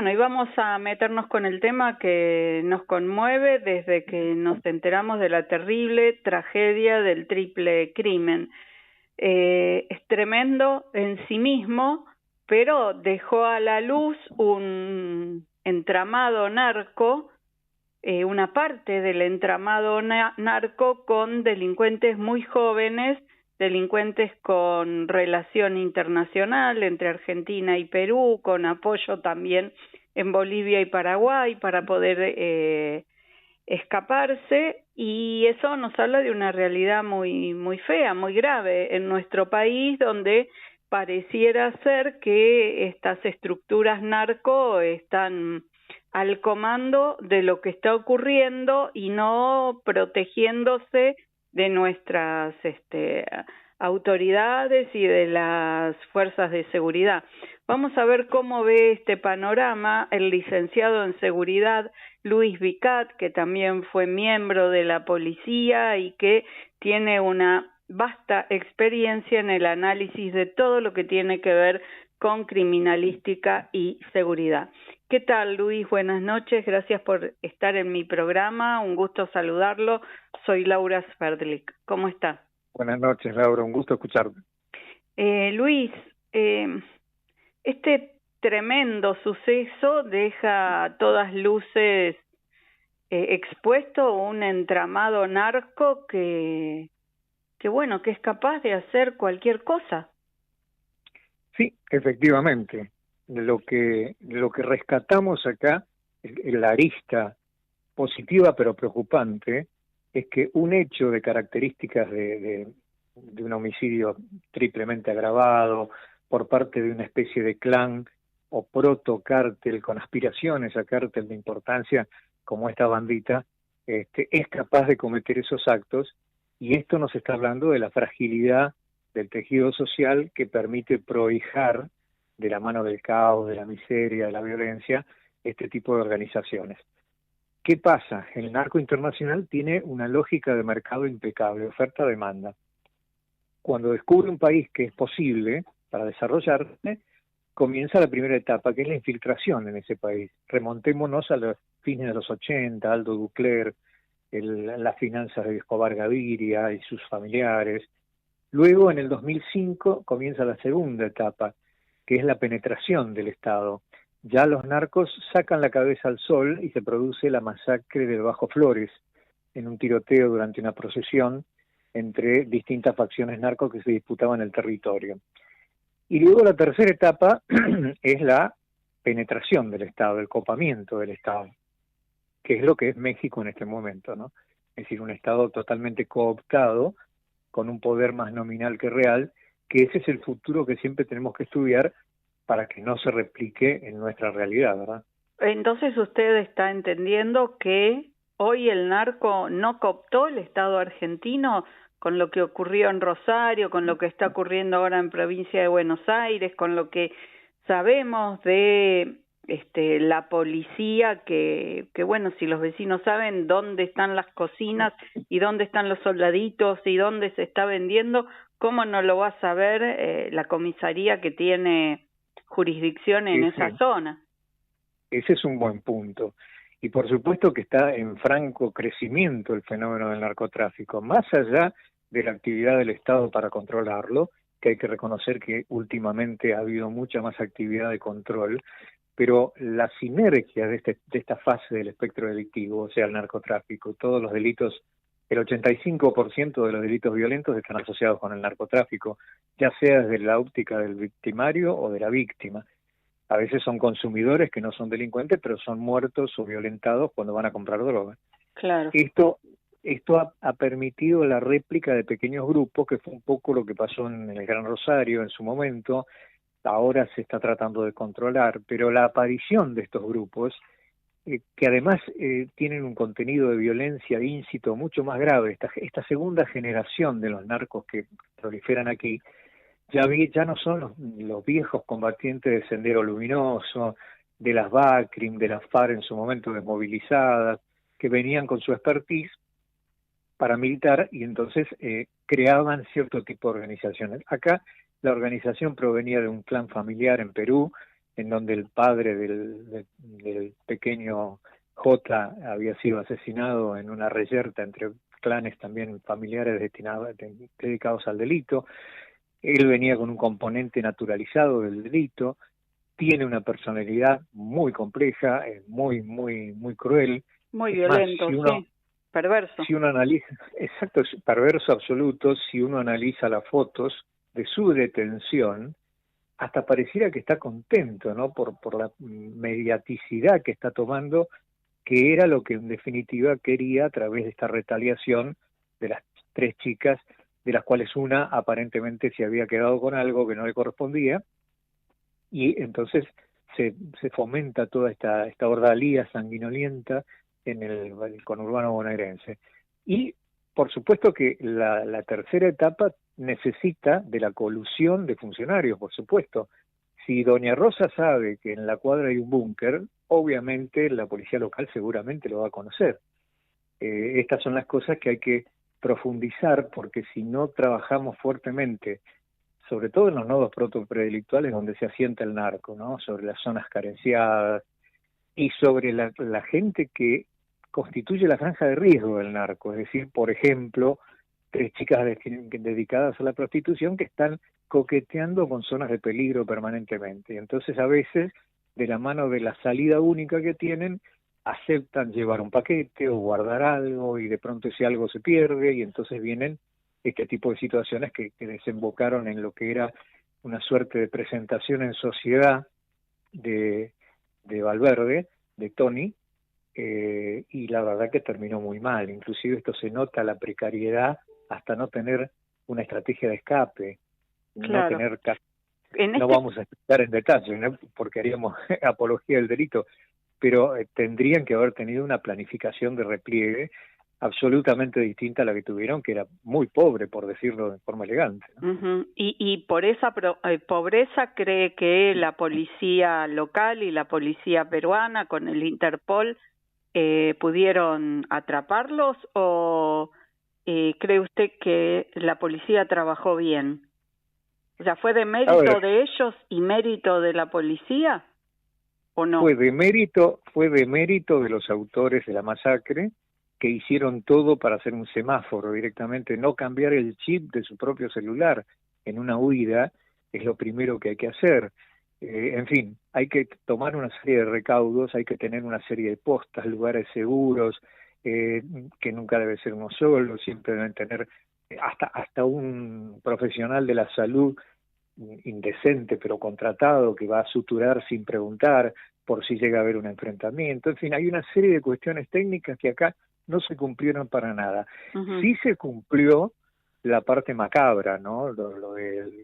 Bueno, y vamos a meternos con el tema que nos conmueve desde que nos enteramos de la terrible tragedia del triple crimen. Es tremendo en sí mismo, pero dejó a la luz un entramado narco, una parte del entramado narco con delincuentes muy jóvenes, delincuentes con relación internacional entre Argentina y Perú, con apoyo también en Bolivia y Paraguay para poder escaparse, y eso nos habla de una realidad muy fea, muy grave en nuestro país, donde pareciera ser que estas estructuras narco están al comando de lo que está ocurriendo y no protegiéndose de nuestras autoridades y de las fuerzas de seguridad. Vamos a ver cómo ve este panorama el licenciado en seguridad Luis Vicat, que también fue miembro de la policía y que tiene una vasta experiencia en el análisis de todo lo que tiene que ver con criminalística y seguridad. ¿Qué tal, Luis? Buenas noches, gracias por estar en mi programa, un gusto saludarlo. Soy Laura Sverdlik. ¿Cómo está? Buenas noches, Laura, un gusto escucharte. Luis, este tremendo suceso deja a todas luces expuesto un entramado narco que bueno, que es capaz de hacer cualquier cosa. Sí, efectivamente. Lo que rescatamos acá, la arista positiva pero preocupante, es que un hecho de características de un homicidio triplemente agravado por parte de una especie de clan o protocártel con aspiraciones a cártel de importancia como esta bandita, es capaz de cometer esos actos, y esto nos está hablando de la fragilidad del tejido social que permite prohijar de la mano del caos, de la miseria, de la violencia, este tipo de organizaciones. ¿Qué pasa? El narco internacional tiene una lógica de mercado impecable, oferta-demanda. Cuando descubre un país que es posible para desarrollarse, comienza la primera etapa, que es la infiltración en ese país. Remontémonos a los fines de los 80, Aldo Ducler, las finanzas de Escobar Gaviria y sus familiares. Luego, en el 2005, comienza la segunda etapa, que es la penetración del Estado. Ya los narcos sacan la cabeza al sol y se produce la masacre del Bajo Flores, en un tiroteo durante una procesión entre distintas facciones narcos que se disputaban el territorio. Y luego la tercera etapa es la penetración del Estado, el copamiento del Estado, que es lo que es México en este momento, ¿no? Es decir, un Estado totalmente cooptado, con un poder más nominal que real, que ese es el futuro que siempre tenemos que estudiar para que no se replique en nuestra realidad, ¿verdad? Entonces usted está entendiendo que hoy el narco no cooptó el Estado argentino con lo que ocurrió en Rosario, con lo que está ocurriendo ahora en provincia de Buenos Aires, con lo que sabemos de la policía, que bueno, si los vecinos saben dónde están las cocinas y dónde están los soldaditos y dónde se está vendiendo, ¿cómo no lo va a saber la comisaría que tiene jurisdicción en esa zona? Ese es un buen punto. Y por supuesto que está en franco crecimiento el fenómeno del narcotráfico, más allá de la actividad del Estado para controlarlo, que hay que reconocer que últimamente ha habido mucha más actividad de control, pero la sinergia de esta fase del espectro delictivo, o sea, el narcotráfico, todos los delitos, el 85% de los delitos violentos están asociados con el narcotráfico, ya sea desde la óptica del victimario o de la víctima. A veces son consumidores que no son delincuentes, pero son muertos o violentados cuando van a comprar droga. Claro. Esto ha permitido la réplica de pequeños grupos, que fue un poco lo que pasó en el Gran Rosario en su momento. Ahora se está tratando de controlar, pero la aparición de estos grupos, que además tienen un contenido de violencia íncito mucho más grave, esta segunda generación de los narcos que proliferan aquí, ya no son los viejos combatientes de Sendero Luminoso, de las BACRIM, de las FARC en su momento desmovilizadas, que venían con su expertise paramilitar y entonces creaban cierto tipo de organizaciones. Acá la organización provenía de un clan familiar en Perú, en donde el padre del pequeño J había sido asesinado en una reyerta entre clanes también familiares dedicados al delito. Él venía con un componente naturalizado del delito, tiene una personalidad muy compleja, muy cruel. Muy Es más, violento, sí, perverso. si uno analiza, exacto, es perverso absoluto, si uno analiza las fotos de su detención, hasta pareciera que está contento, ¿no? Por la mediaticidad que está tomando, que era lo que en definitiva quería a través de esta retaliación de las 3 chicas, de las cuales una aparentemente se había quedado con algo que no le correspondía, y entonces se fomenta toda esta ordalía sanguinolienta en el conurbano bonaerense. Y por supuesto que la tercera etapa necesita de la colusión de funcionarios, por supuesto. Si doña Rosa sabe que en la cuadra hay un búnker, obviamente la policía local seguramente lo va a conocer. Estas son las cosas que hay que profundizar, porque si no trabajamos fuertemente, sobre todo en los nodos protopredelictuales donde se asienta el narco, ¿no? Sobre las zonas carenciadas y sobre la gente que constituye la franja de riesgo del narco, es decir, por ejemplo, 3 chicas dedicadas a la prostitución que están coqueteando con zonas de peligro permanentemente. Y entonces a veces, de la mano de la salida única que tienen, aceptan llevar un paquete o guardar algo, y de pronto ese algo se pierde, y entonces vienen este tipo de situaciones que desembocaron en lo que era una suerte de presentación en sociedad de Valverde, de Tony, y la verdad que terminó muy mal. Inclusive esto se nota la precariedad hasta no tener una estrategia de escape, no Claro. tener, no vamos a explicar en detalle, ¿no? Porque haríamos apología del delito, pero tendrían que haber tenido una planificación de repliegue absolutamente distinta a la que tuvieron, que era muy pobre, por decirlo de forma elegante, ¿no? Y por esa pobreza, ¿cree que la policía local y la policía peruana con el Interpol pudieron atraparlos, o cree usted que la policía trabajó bien? O sea, ¿fue de A mérito ver, de ellos y mérito de la policía o no? fue de mérito de los autores de la masacre, que hicieron todo para hacer un semáforo directamente, no cambiar el chip de su propio celular en una huida, es lo primero que hay que hacer. En fin, hay que tomar una serie de recaudos, hay que tener una serie de postas, lugares seguros, que nunca debe ser uno solo, siempre deben tener hasta un profesional de la salud indecente pero contratado que va a suturar sin preguntar por si llega a haber un enfrentamiento. En fin, hay una serie de cuestiones técnicas que acá no se cumplieron para nada. Sí se cumplió la parte macabra, ¿no? Lo de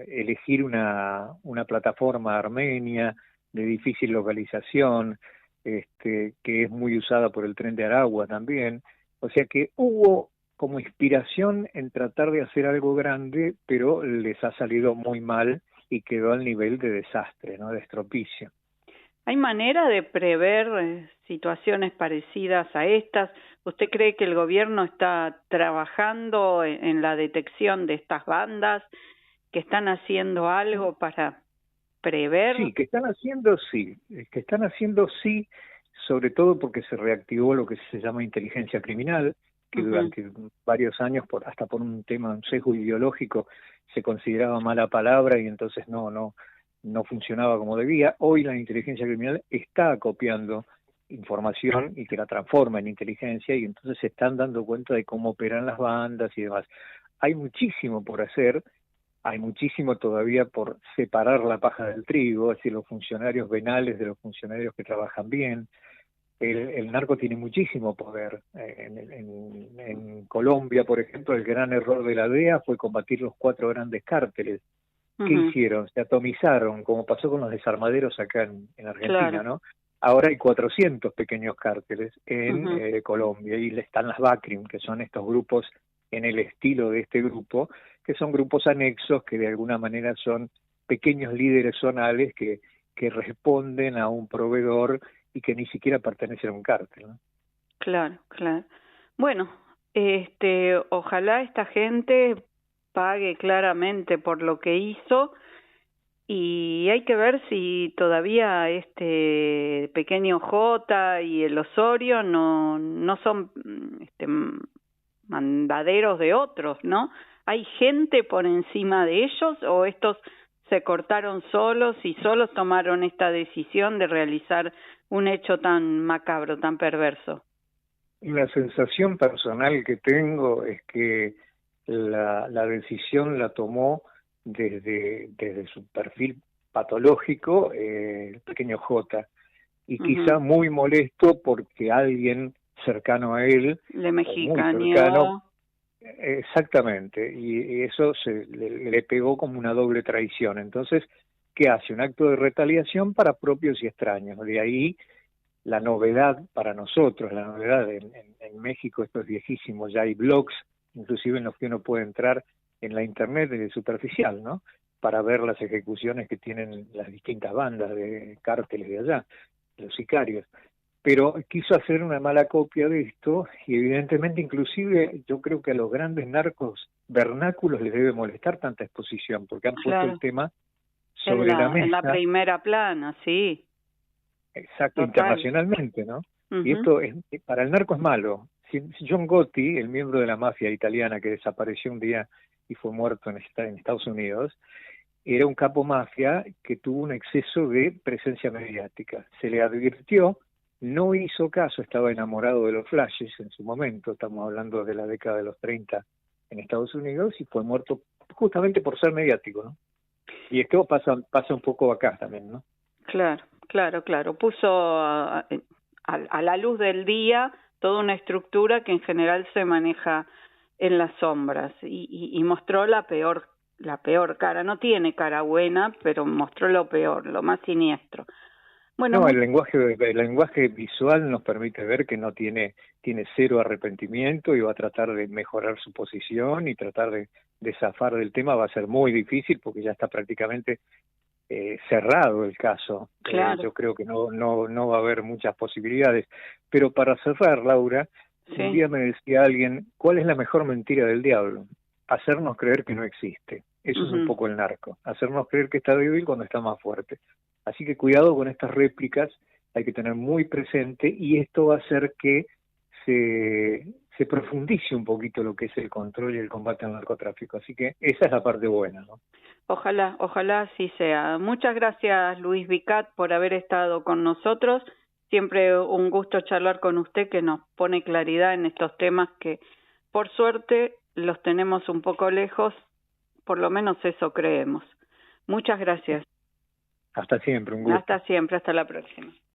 elegir una plataforma armenia de difícil localización, que es muy usada por el Tren de Aragua también. O sea que hubo como inspiración en tratar de hacer algo grande, pero les ha salido muy mal y quedó al nivel de desastre, ¿no? De estropicio. ¿Hay manera de prever situaciones parecidas a estas? ¿Usted cree que el gobierno está trabajando en la detección de estas bandas, que están haciendo algo para prever? Sí, que están haciendo sí, sobre todo porque se reactivó lo que se llama inteligencia criminal, que durante varios años, hasta por un tema, un sesgo ideológico, se consideraba mala palabra y entonces no funcionaba como debía. Hoy la inteligencia criminal está copiando información y que la transforma en inteligencia, y entonces se están dando cuenta de cómo operan las bandas y demás. Hay muchísimo por hacer, hay muchísimo todavía por separar la paja del trigo, es decir, los funcionarios venales de los funcionarios que trabajan bien. El narco tiene muchísimo poder. En Colombia, por ejemplo, el gran error de la DEA fue combatir los 4 grandes cárteles. ¿Qué hicieron? Se atomizaron, como pasó con los desarmaderos acá en Argentina, Claro. ¿no? Ahora hay 400 pequeños cárteles en Colombia, y están las BACRIM, que son estos grupos en el estilo de este grupo, que son grupos anexos que de alguna manera son pequeños líderes zonales que responden a un proveedor y que ni siquiera pertenecen a un cártel, ¿no? Claro, claro. Bueno, ojalá esta gente pague claramente por lo que hizo y hay que ver si todavía este pequeño J y el Osorio no son mandaderos de otros, ¿no? ¿Hay gente por encima de ellos o estos se cortaron solos y solos tomaron esta decisión de realizar un hecho tan macabro, tan perverso? La sensación personal que tengo es que la decisión la tomó desde su perfil patológico el pequeño J, y quizá muy molesto porque alguien cercano a él, Le o muy cercano, mexicaneó. exactamente, y eso le pegó como una doble traición. Entonces, ¿qué hace? Un acto de retaliación para propios y extraños. De ahí la novedad para nosotros, la novedad en México, esto es viejísimo, ya hay blogs, inclusive en los que uno puede entrar en la internet de superficial, ¿no? Para ver las ejecuciones que tienen las distintas bandas de cárteles de allá, los sicarios. Pero quiso hacer una mala copia de esto y evidentemente inclusive yo creo que a los grandes narcos vernáculos les debe molestar tanta exposición porque han puesto Claro, el tema sobre la en la mesa. primera plana, sí, Exacto, total. internacionalmente, ¿no? Y Uh-huh. esto es, para el narco es malo. Si John Gotti, el miembro de la mafia italiana que desapareció un día y fue muerto en Estados Unidos, era un capo mafia que tuvo un exceso de presencia mediática. Se le advirtió, no hizo caso, estaba enamorado de los flashes en su momento, estamos hablando de la década de los 30 en Estados Unidos, y fue muerto justamente por ser mediático, ¿no? Y esto pasa un poco acá también, ¿no? Claro, claro, claro. Puso a la luz del día toda una estructura que en general se maneja en las sombras y mostró la peor cara. No tiene cara buena, pero mostró lo peor, lo más siniestro. Bueno, No, el lenguaje visual nos permite ver que no tiene cero arrepentimiento y va a tratar de mejorar su posición y tratar de zafar del tema. Va a ser muy difícil porque ya está prácticamente cerrado el caso. claro, Yo creo que no va a haber muchas posibilidades. Pero para cerrar, Laura, un sí. día me decía alguien, ¿cuál es la mejor mentira del diablo? Hacernos creer que no existe. Eso es un Uh-huh. poco el narco. Hacernos creer que está débil cuando está más fuerte. Así que cuidado con estas réplicas, hay que tener muy presente, y esto va a hacer que se profundice un poquito lo que es el control y el combate al narcotráfico. Así que esa es la parte buena, ¿no? Ojalá, ojalá así sea. Muchas gracias, Luis Vicat, por haber estado con nosotros. Siempre un gusto charlar con usted, que nos pone claridad en estos temas que, por suerte, los tenemos un poco lejos, por lo menos eso creemos. Muchas gracias. Hasta siempre, un gusto. Hasta siempre, hasta la próxima.